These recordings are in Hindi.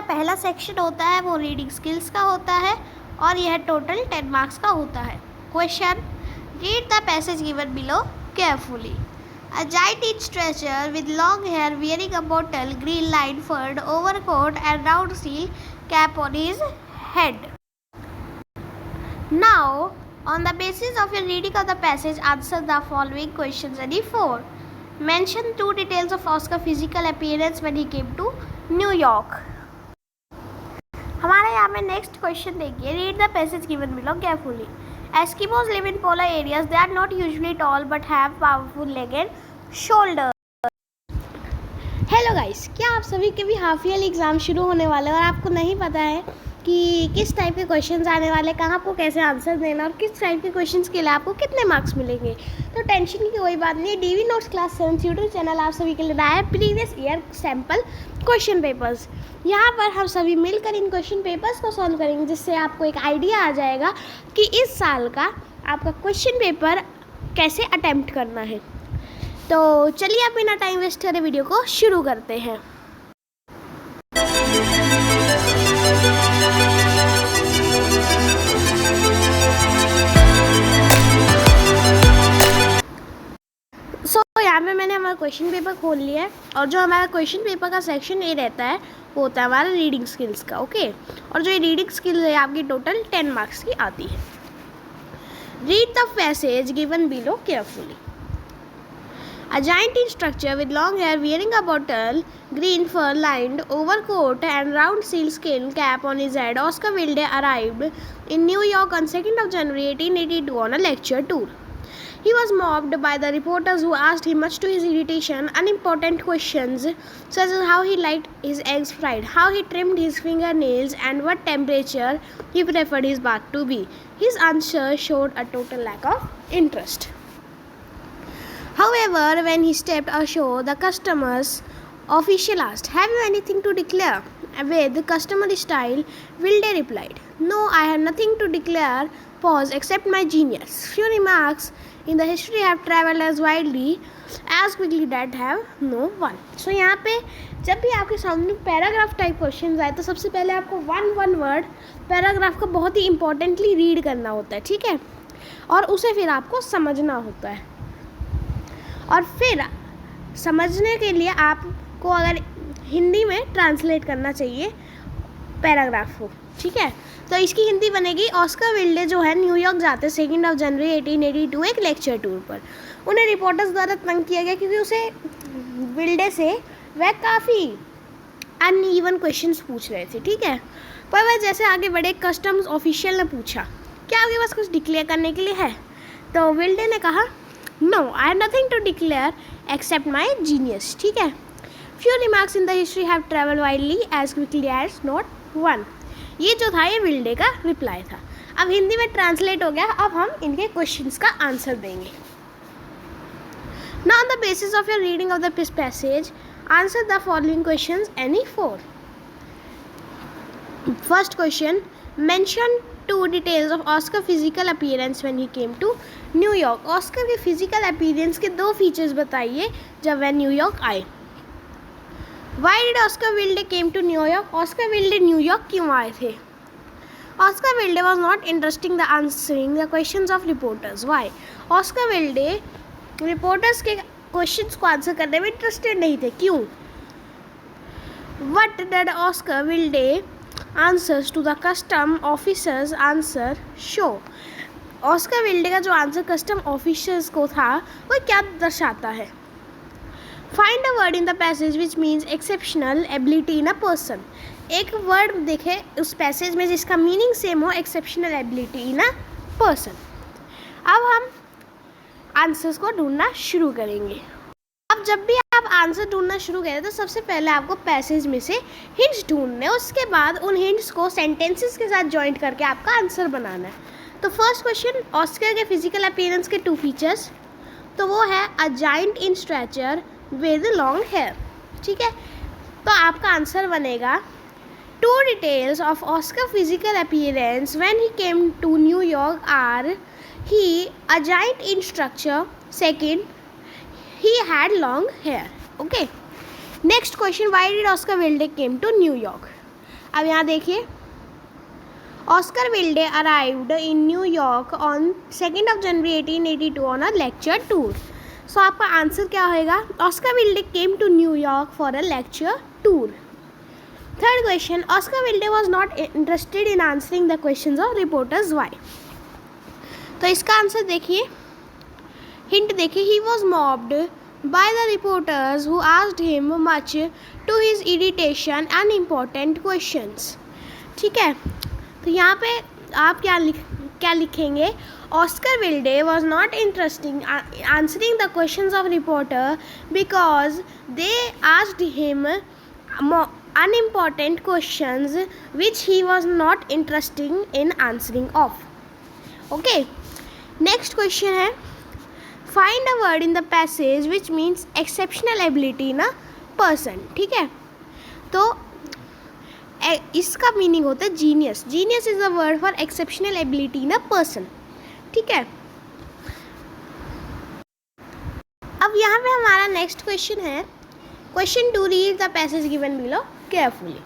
पहला सेक्शन होता है वो रीडिंग स्किल्स का होता है और यह टोटल 10 मार्क्स का होता है। Question, read the passage given below carefully. A giant in stature with long hair wearing a bottle green lined furred overcoat and round steel cap on his head. Now, on the basis of your reading of the passage, answer the following questions any four. Mention two details of Oscar physical appearance when he came to New York. हमारे यहाँ में नेक्स्ट क्वेश्चन देखिए, read the passage given below carefully. Eskimos live in polar areas. They are not usually tall but have powerful leg and shoulder. Hello guys, क्या आप सभी के भी हाफ ईयरली एग्ज़ाम शुरू होने वाले हैं और आपको नहीं पता है कि किस टाइप के क्वेश्चंस आने वाले, कहाँ आपको कैसे आंसर देना और किस टाइप के क्वेश्चंस के लिए आपको कितने मार्क्स मिलेंगे? तो टेंशन की कोई बात नहीं। DV notes class 7 YouTube channel आप सभी के लिए लाया है previous year sample question papers. यहाँ पर हम सभी मिलकर इन क्वेश्चन पेपर्स को सॉल्व करेंगे, जिससे आपको एक आइडिया आ जाएगा कि इस साल का आपका क्वेश्चन पेपर कैसे अटेम्प्ट करना है। तो चलिए आप बिना टाइम वेस्ट करे वीडियो को शुरू करते हैं। यहाँ पे मैंने हमारा क्वेश्चन पेपर खोल लिया है और जो हमारा क्वेश्चन पेपर का सेक्शन ए रहता है वो होता है हमारा रीडिंग स्किल्स का। ओके, और जो ये रीडिंग स्किल्स है आपकी टोटल 10 मार्क्स की आती है। Read the passage given below carefully. A giant in structure with long hair wearing a bottle green fur lined overcoat and round sealskin cap on his head, Oscar Wilde arrived in New York on 2nd of January 1882 on a lecture tour. He was mobbed by the reporters who asked him, much to his irritation, unimportant questions such as how he liked his eggs fried, how he trimmed his fingernails, and what temperature he preferred his bath to be. His answers showed a total lack of interest. However, when he stepped ashore, the customs official asked, "Have you anything to declare?" With customary style, Wilde replied, "No, I have nothing to declare, pause, except my genius. Few remarks in the history have traveled as widely, as quickly that have no one." So यहाँ पे जब भी आपके सामने पैराग्राफ टाइप क्वेश्चन आए तो सबसे पहले आपको वन वर्ड पैराग्राफ को बहुत ही इम्पोर्टेंटली रीड करना होता है, ठीक है, और उसे फिर आपको समझना होता है। और फिर समझने के लिए आपको अगर हिंदी में ट्रांसलेट करना चाहिए पैराग्राफ को, ठीक है। तो इसकी हिंदी बनेगी, ऑस्कर विल्डे जो है न्यूयॉर्क जाते 2 जनवरी 1882 एक लेक्चर टूर पर। उन्हें रिपोर्टर्स द्वारा तंग किया गया क्योंकि उसे विल्डे से वह काफ़ी अनइवन क्वेश्चंस पूछ रहे थे, ठीक है। पर वह जैसे आगे बढ़े, कस्टम्स ऑफिशियल ने पूछा, क्या आपके पास कुछ डिक्लेयर करने के लिए है? तो विल्डे ने कहा, no, I have nothing to declare except my genius, ठीक है। Few remarks in the history have travel widely as quickly as not one. ये जो था ये विल्डे का रिप्लाई था। अब हिंदी में ट्रांसलेट हो गया, अब हम इनके क्वेश्चंस का आंसर देंगे। Now on the basis of your reading of the passage, answer the following questions any four. First question, mention two details of Oscar physical appearance when he came to New York. Oscar के फिजिकल अपीयरेंस के दो फीचर्स बताइए जब वह न्यूयॉर्क आए। Why did Oscar Wilde came to New York? Oscar Wilde New York क्यों आए थे? Oscar Wilde was not interested in answering the questions of reporters. Why? Oscar Wilde reporters के क्वेश्चंस को आंसर करने में इंटरेस्टेड नहीं थे, क्यों? What did Oscar Wilde answers to the custom officers answer show? Oscar Wilde का जो आंसर कस्टम ऑफिसर्स को था वो क्या दर्शाता है? Find a word in the passage which means exceptional ability in a person. एक वर्ड देखे उस पैसेज में जिसका मीनिंग सेम हो, exceptional ability in a person. अब हम आंसर्स को ढूंढना शुरू करेंगे। अब जब भी आप आंसर ढूंढना शुरू करें तो सबसे पहले आपको पैसेज में से हिंट्स ढूंढने, उसके बाद उन हिंट्स को सेंटेंसेस के साथ जॉइंट करके आपका आंसर बनाना है। तो फर्स्ट क्वेश्चन, ऑस्कर के फिजिकल अपीयरेंस के 2 फीचर्स, तो वो है a giant in stature with long hair, ठीक है। तो आपका आंसर बनेगा, 2 details of Oscar physical appearance when he came to New York are he a giant in structure, second he had long hair. Okay, next question, why did Oscar Wilde came to New York? अब यहाँ देखिए, Oscar Wilde arrived in New York on 2 January 1882 on a lecture tour. So आपका आंसर क्या होएगा? Oscar Wilde came to New York for a lecture tour. Third question, Oscar Wilde was not interested in answering the questions of reporters why. तो इसका आंसर देखिए, हिंट देखिए, he was mobbed by the reporters who asked him much to his irritation unimportant questions। ठीक है, तो यहाँ पे आप क्या लिखेंगे? Oscar Wilde was not interesting answering the questions of reporter because they asked him unimportant questions which he was not interested in answering of। okay, next question है, find a word in the passage which means exceptional ability in a person. ठीक है, तो इसका मीनिंग होता है genius. Genius is a word for exceptional ability in a person. ठीक है, अब यहाँ पे हमारा नेक्स्ट क्वेश्चन है, question 2, read the passage given below carefully.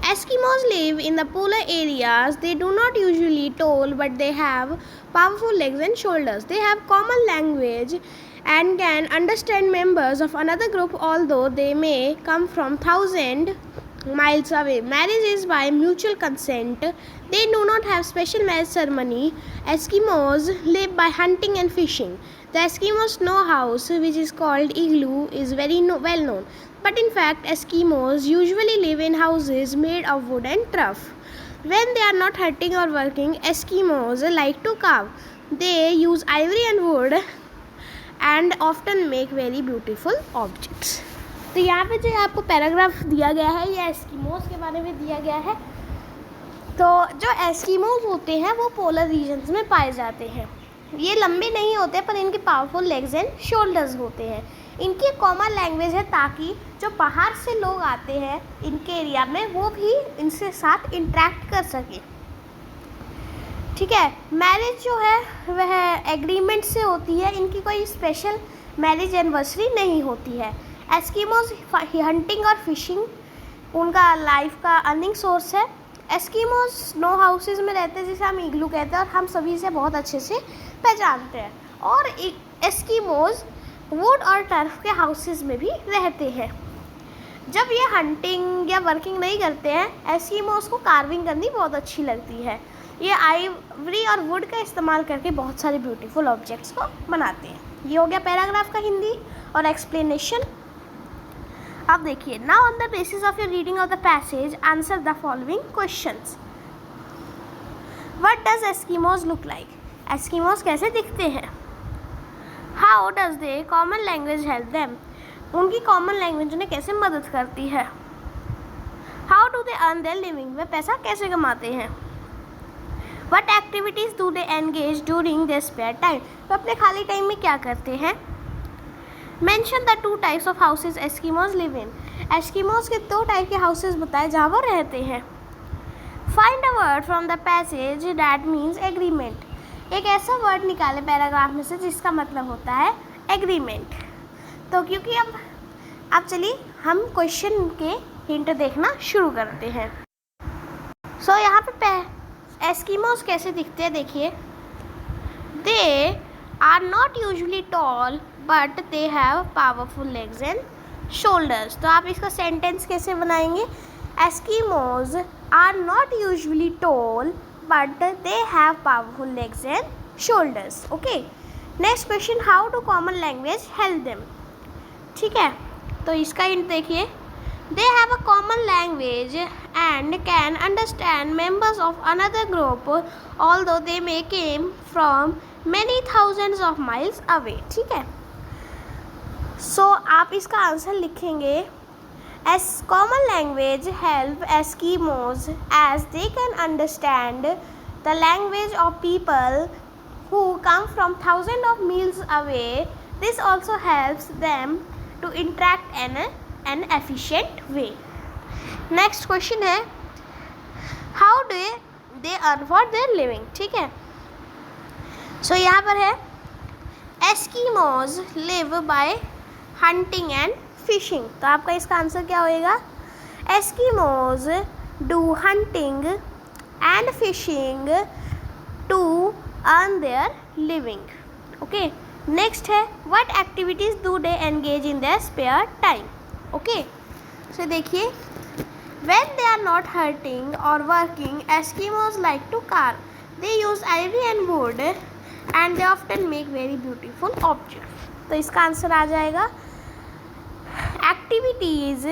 Eskimos live in the polar areas. They do not usually tall, but they have powerful legs and shoulders. They have common language and can understand members of another group, although they may come from 1,000 miles away. Marriage is by mutual consent. They do not have special marriage ceremony. Eskimos live by hunting and fishing. The Eskimo snow house, which is called igloo, is very well known. But in fact, Eskimos usually live in houses made of wood and turf. When they are not hunting or working, Eskimos like to carve. They use ivory and wood and often make very beautiful objects. तो यहाँ पे जो आपको पैराग्राफ दिया गया है ये एस्किमोस के बारे में दिया गया है। तो जो एस्किमोस होते हैं वो पोलर रीजन्स में पाए जाते हैं। ये लंबे नहीं होते पर इनके पावरफुल लेग्स एंड शोल्डर्स होते हैं। इनकी कॉमन लैंग्वेज है ताकि जो बाहर से लोग आते हैं इनके एरिया में वो भी इनसे साथ इंटरेक्ट कर सके। ठीक है, मैरिज जो है वह एग्रीमेंट से होती है। इनकी कोई स्पेशल मैरिज एनिवर्सरी नहीं होती है। एस्किमोस हंटिंग और फिशिंग उनका लाइफ का अर्निंग सोर्स है। एस्किमोस स्नो हाउसेस में रहते हैं जिसे हम इग्लू कहते हैं और हम सभी से बहुत अच्छे से पहचानते हैं। और एस्किमोस वुड और टर्फ के हाउसेस में भी रहते हैं। जब ये हंटिंग या वर्किंग नहीं करते हैं एस्किमोस को कार्विंग करनी बहुत अच्छी लगती है। ये आइवरी और वुड का इस्तेमाल करके बहुत सारे ब्यूटीफुल ऑब्जेक्ट्स को बनाते हैं। ये हो गया पैराग्राफ का हिंदी और एक्सप्लेनेशन। अब देखिए, now on the basis of your reading of the passage answer the following questions. What does Eskimos look like? Eskimos कैसे दिखते हैं? How does they common language help them? उनकी कॉमन लैंग्वेज उन्हें कैसे मदद करती है? How do they earn their living? वे पैसा कैसे कमाते हैं? What activities do they engage during their spare time? वे अपने खाली टाइम में क्या करते हैं? Mention the 2 types of houses Eskimos live in? Eskimos के 2 टाइप के हाउसेज बताए जहाँ वो रहते हैं। Find a word from the passage that means agreement. एक ऐसा वर्ड निकाले पैराग्राफ में से जिसका मतलब होता है एग्रीमेंट। तो क्योंकि अब चलिए हम क्वेश्चन के हिंट देखना शुरू करते हैं। सो यहाँ पे एस्किमोस कैसे दिखते हैं देखिए। They are not usually tall but they have powerful legs and shoulders. तो आप इसका सेंटेंस कैसे बनाएंगे? Eskimos are not usually tall but they have powerful legs and shoulders. Okay, next question, how do common language help them? ठीक है, तो इसका हिंट देखिए। They have a common language and can understand members of another group although they may came from many thousands of miles away। ठीक है, सो आप इसका आंसर लिखेंगे as common language help Eskimos as they can understand the language of people who come from thousands of miles away. This also helps them to interact in an efficient way। next question है, how do they earn for their living? ठीक है, सो यहाँ पर है Eskimos live by hunting and fishing. तो आपका इसका आंसर क्या होएगा? Eskimos do hunting and fishing to earn their living. Okay. Next है what activities do they engage in their spare time. Okay. So देखिए when they are not hunting or working, Eskimos like to carve. They use ivory and wood and they often make very beautiful objects. तो इसका आंसर आ जाएगा activities.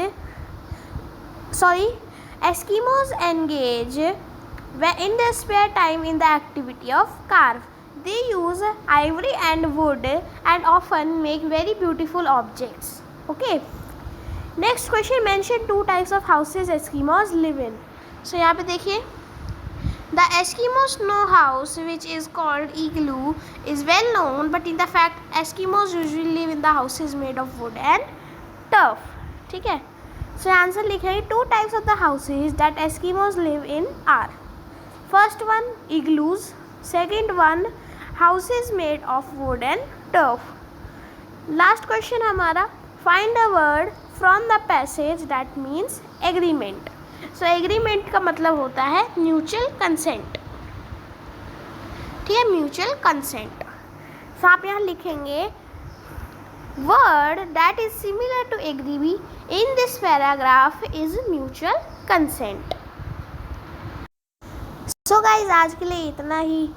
Eskimos engage in their spare time in the activity of carve. They use ivory and wood and often make very beautiful objects. Okay. Next question, mention 2 types of houses Eskimos live in. So यहाँ पे देखिए the Eskimo snow house which is called igloo is well known, but in the fact Eskimos usually live in the houses made of wood and turf. ठीक है. So आंसर लिखेंगे 2 types of the houses that Eskimos live in are first one igloos, second one houses made of wood and turf. Last question हमारा find a word from the passage that means agreement. So agreement का मतलब होता है mutual consent. ठीक है, mutual consent. So आप यहाँ लिखेंगे word that is similar to agree in this paragraph is mutual consent. So guys आज के लिए इतना ही.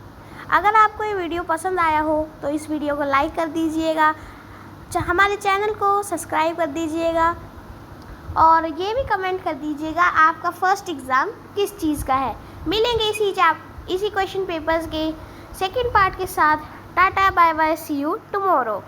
अगर आपको ये वीडियो पसंद आया हो तो इस वीडियो को लाइक कर दीजिएगा, हमारे चैनल को सब्सक्राइब कर दीजिएगा और ये भी कमेंट कर दीजिएगा आपका फर्स्ट एग्ज़ाम किस चीज़ का है. मिलेंगे इसी क्वेश्चन पेपर्स के सेकंड पार्ट के साथ. Tata bye bye, see you tomorrow.